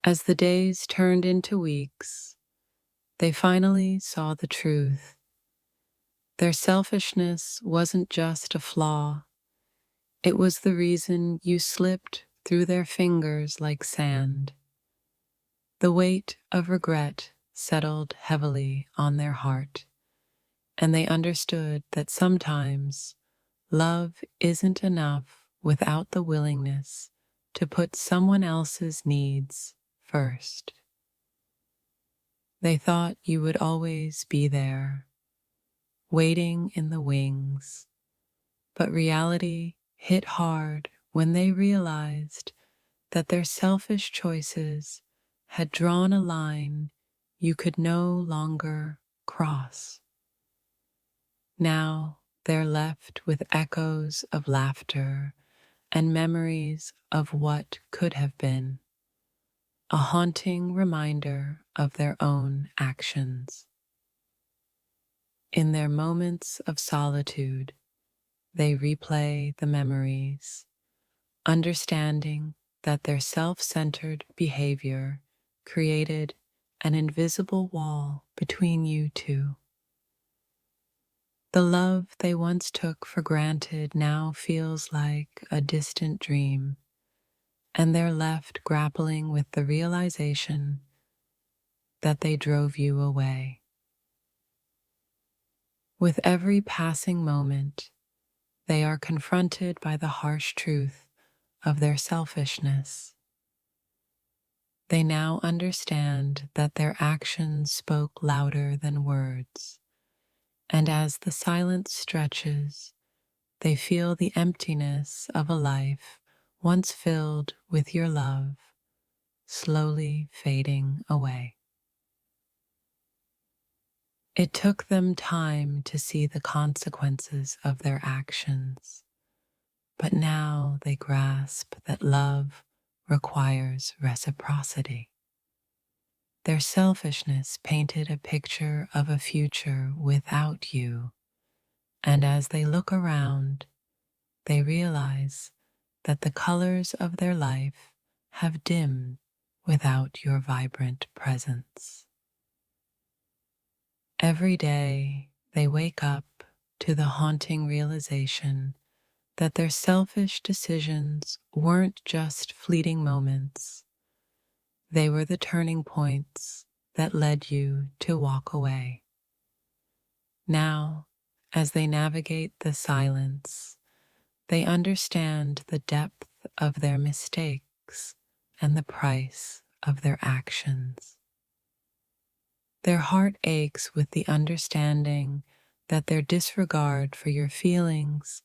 As the days turned into weeks, they finally saw the truth. Their selfishness wasn't just a flaw, it was the reason you slipped through their fingers like sand. The weight of regret settled heavily on their heart, and they understood that sometimes love isn't enough without the willingness to put someone else's needs first. They thought you would always be there, waiting in the wings, but reality hit hard when they realized that their selfish choices had drawn a line you could no longer cross. Now they're left with echoes of laughter and memories of what could have been, a haunting reminder of their own actions. In their moments of solitude, they replay the memories, understanding that their self-centered behavior created an invisible wall between you two. The love they once took for granted now feels like a distant dream, and they're left grappling with the realization that they drove you away. With every passing moment, they are confronted by the harsh truth of their selfishness. They now understand that their actions spoke louder than words, and as the silence stretches, they feel the emptiness of a life once filled with your love slowly fading away. It took them time to see the consequences of their actions, but now they grasp that love requires reciprocity. Their selfishness painted a picture of a future without you, and as they look around, they realize that the colors of their life have dimmed without your vibrant presence. Every day they wake up to the haunting realization that their selfish decisions weren't just fleeting moments. They were the turning points that led you to walk away. Now, as they navigate the silence, they understand the depth of their mistakes and the price of their actions. Their heart aches with the understanding that their disregard for your feelings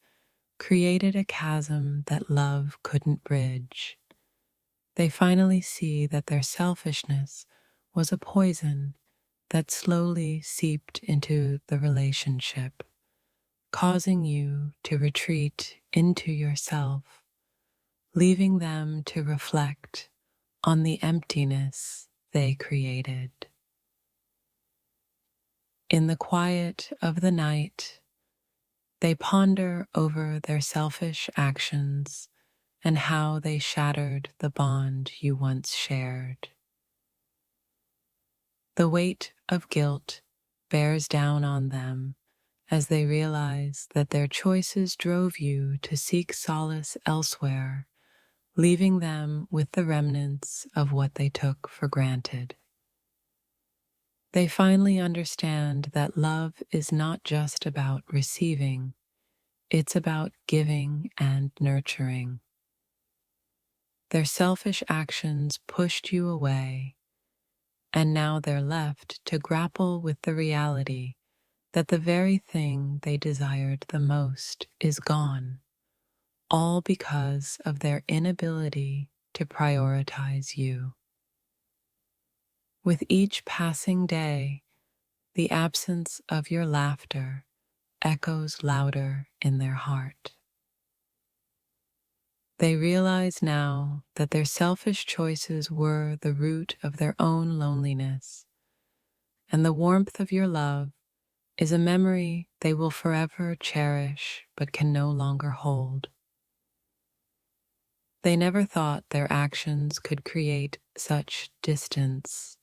created a chasm that love couldn't bridge. They finally see that their selfishness was a poison that slowly seeped into the relationship, causing you to retreat into yourself, leaving them to reflect on the emptiness they created. In the quiet of the night, they ponder over their selfish actions and how they shattered the bond you once shared. The weight of guilt bears down on them as they realize that their choices drove you to seek solace elsewhere, leaving them with the remnants of what they took for granted. They finally understand that love is not just about receiving, it's about giving and nurturing. Their selfish actions pushed you away, and now they're left to grapple with the reality that the very thing they desired the most is gone, all because of their inability to prioritize you. With each passing day, the absence of your laughter echoes louder in their heart. They realize now that their selfish choices were the root of their own loneliness, and the warmth of your love is a memory they will forever cherish but can no longer hold. They never thought their actions could create such distance,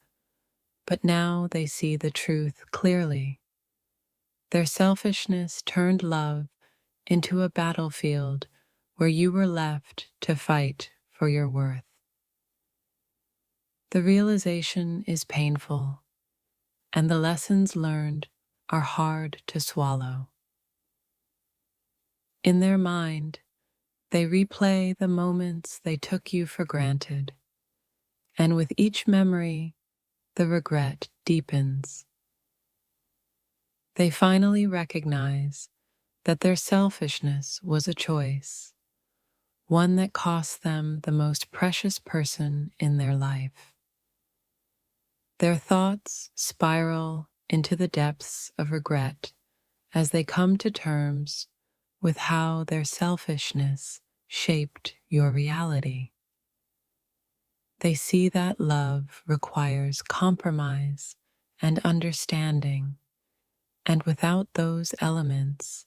but now they see the truth clearly. Their selfishness turned love into a battlefield where you were left to fight for your worth. The realization is painful, and the lessons learned are hard to swallow. In their mind, they replay the moments they took you for granted, and with each memory, the regret deepens. They finally recognize that their selfishness was a choice, one that cost them the most precious person in their life. Their thoughts spiral into the depths of regret as they come to terms with how their selfishness shaped your reality. They see that love requires compromise and understanding, and without those elements,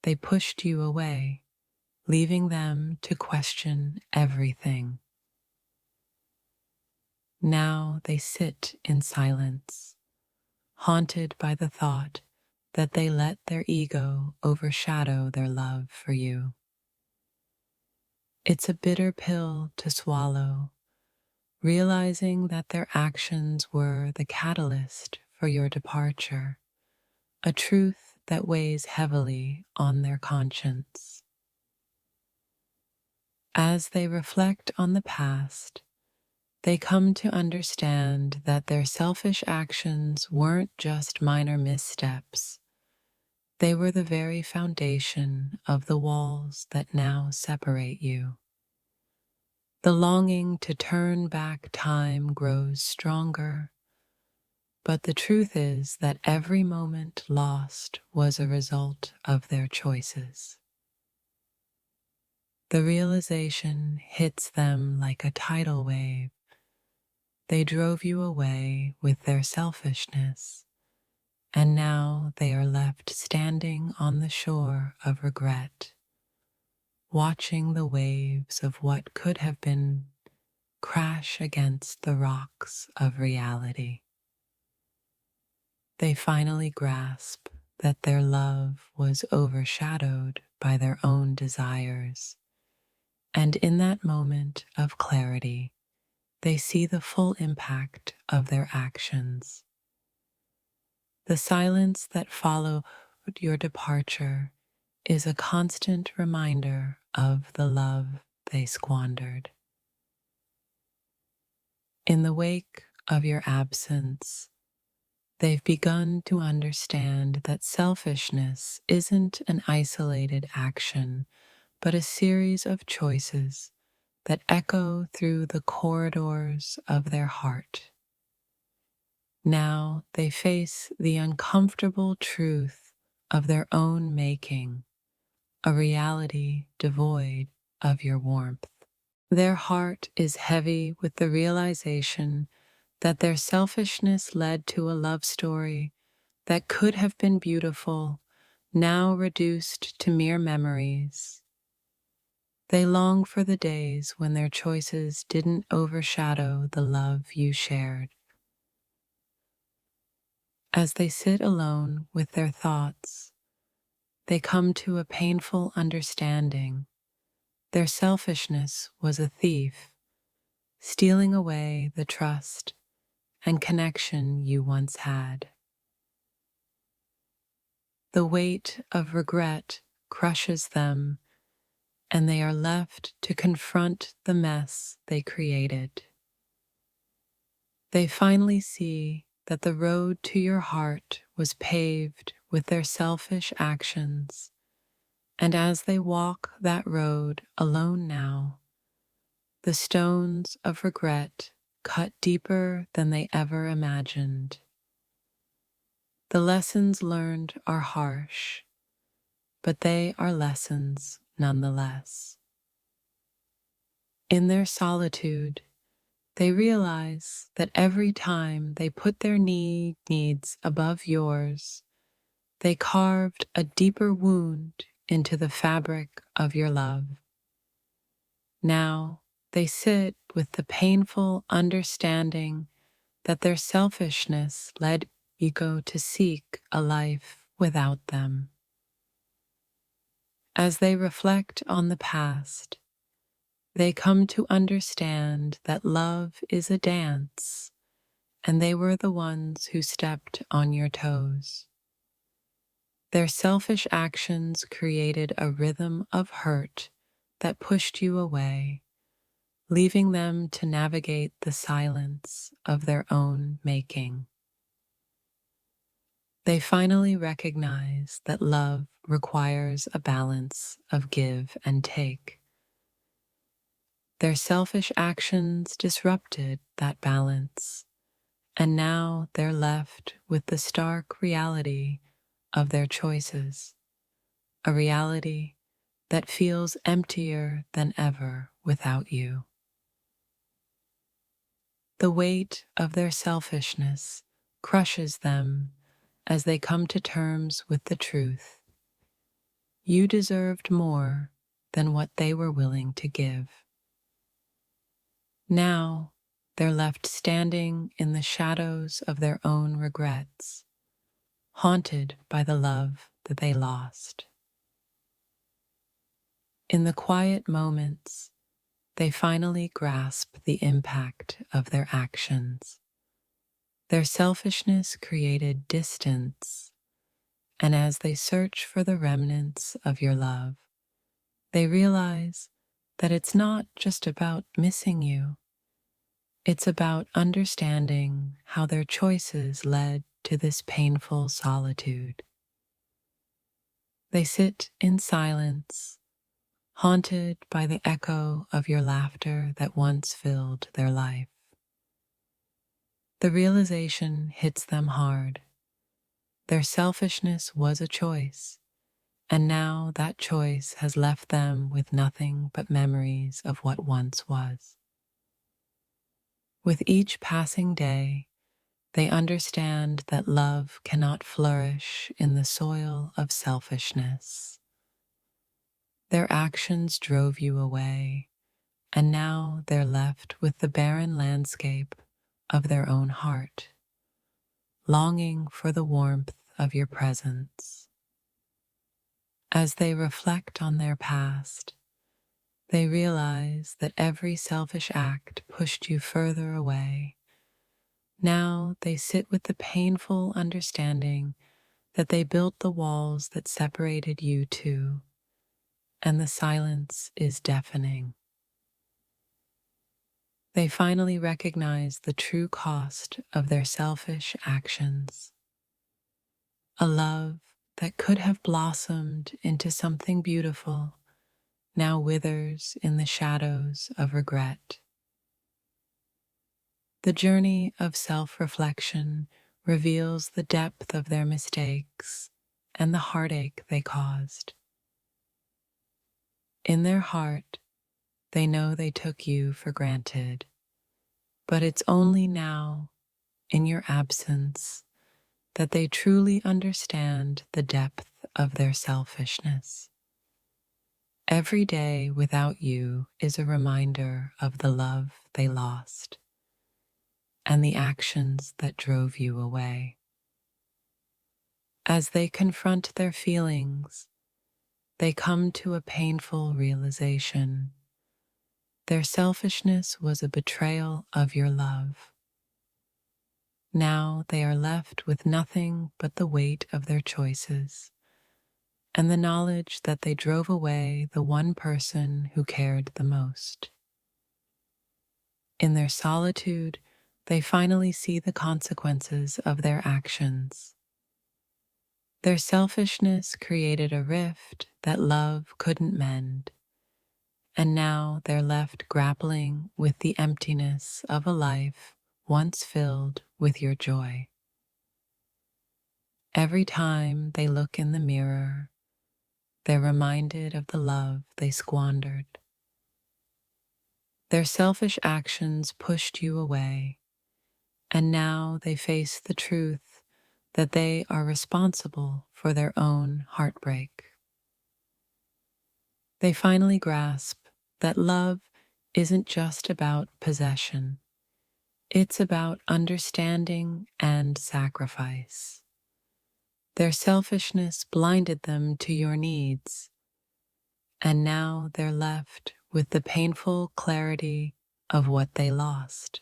they pushed you away, leaving them to question everything. Now they sit in silence, haunted by the thought that they let their ego overshadow their love for you. It's a bitter pill to swallow, realizing that their actions were the catalyst for your departure, a truth that weighs heavily on their conscience. As they reflect on the past, they come to understand that their selfish actions weren't just minor missteps. They were the very foundation of the walls that now separate you. The longing to turn back time grows stronger, but the truth is that every moment lost was a result of their choices. The realization hits them like a tidal wave. They drove you away with their selfishness, and now they are left standing on the shore of regret, watching the waves of what could have been crash against the rocks of reality. They finally grasp that their love was overshadowed by their own desires, and in that moment of clarity, they see the full impact of their actions. The silence that followed your departure is a constant reminder of the love they squandered. In the wake of your absence, they've begun to understand that selfishness isn't an isolated action, but a series of choices that echo through the corridors of their heart. Now they face the uncomfortable truth of their own making, a reality devoid of your warmth. Their heart is heavy with the realization that their selfishness led to a love story that could have been beautiful, now reduced to mere memories. They long for the days when their choices didn't overshadow the love you shared. As they sit alone with their thoughts, they come to a painful understanding. Their selfishness was a thief, stealing away the trust and connection you once had. The weight of regret crushes them, and they are left to confront the mess they created. They finally see that the road to your heart was paved with their selfish actions, and as they walk that road alone now, the stones of regret cut deeper than they ever imagined. The lessons learned are harsh, but they are lessons nonetheless. In their solitude, they realize that every time they put their needs above yours, they carved a deeper wound into the fabric of your love. Now they sit with the painful understanding that their selfishness led ego to seek a life without them. As they reflect on the past, they come to understand that love is a dance, and they were the ones who stepped on your toes. Their selfish actions created a rhythm of hurt that pushed you away, leaving them to navigate the silence of their own making. They finally recognize that love requires a balance of give and take. Their selfish actions disrupted that balance, and now they're left with the stark reality of their choices, a reality that feels emptier than ever without you. The weight of their selfishness crushes them as they come to terms with the truth. You deserved more than what they were willing to give. Now they're left standing in the shadows of their own regrets, haunted by the love that they lost. In the quiet moments, they finally grasp the impact of their actions. Their selfishness created distance, and as they search for the remnants of your love, they realize that it's not just about missing you. It's about understanding how their choices led to this painful solitude. They sit in silence, haunted by the echo of your laughter that once filled their life. The realization hits them hard. Their selfishness was a choice, and now that choice has left them with nothing but memories of what once was. With each passing day, they understand that love cannot flourish in the soil of selfishness. Their actions drove you away, and now they're left with the barren landscape of their own heart, longing for the warmth of your presence. As they reflect on their past, they realize that every selfish act pushed you further away. Now they sit with the painful understanding that they built the walls that separated you two, and the silence is deafening. They finally recognize the true cost of their selfish actions. A love that could have blossomed into something beautiful now withers in the shadows of regret. The journey of self-reflection reveals the depth of their mistakes and the heartache they caused. In their heart, they know they took you for granted, but it's only now, in your absence, that they truly understand the depth of their selfishness. Every day without you is a reminder of the love they lost and the actions that drove you away. As they confront their feelings, they come to a painful realization. Their selfishness was a betrayal of your love. Now they are left with nothing but the weight of their choices and the knowledge that they drove away the one person who cared the most. In their solitude, they finally see the consequences of their actions. Their selfishness created a rift that love couldn't mend, and now they're left grappling with the emptiness of a life once filled with your joy. Every time they look in the mirror, they're reminded of the love they squandered. Their selfish actions pushed you away, and now they face the truth that they are responsible for their own heartbreak. They finally grasp that love isn't just about possession. It's about understanding and sacrifice. Their selfishness blinded them to your needs, and now they're left with the painful clarity of what they lost.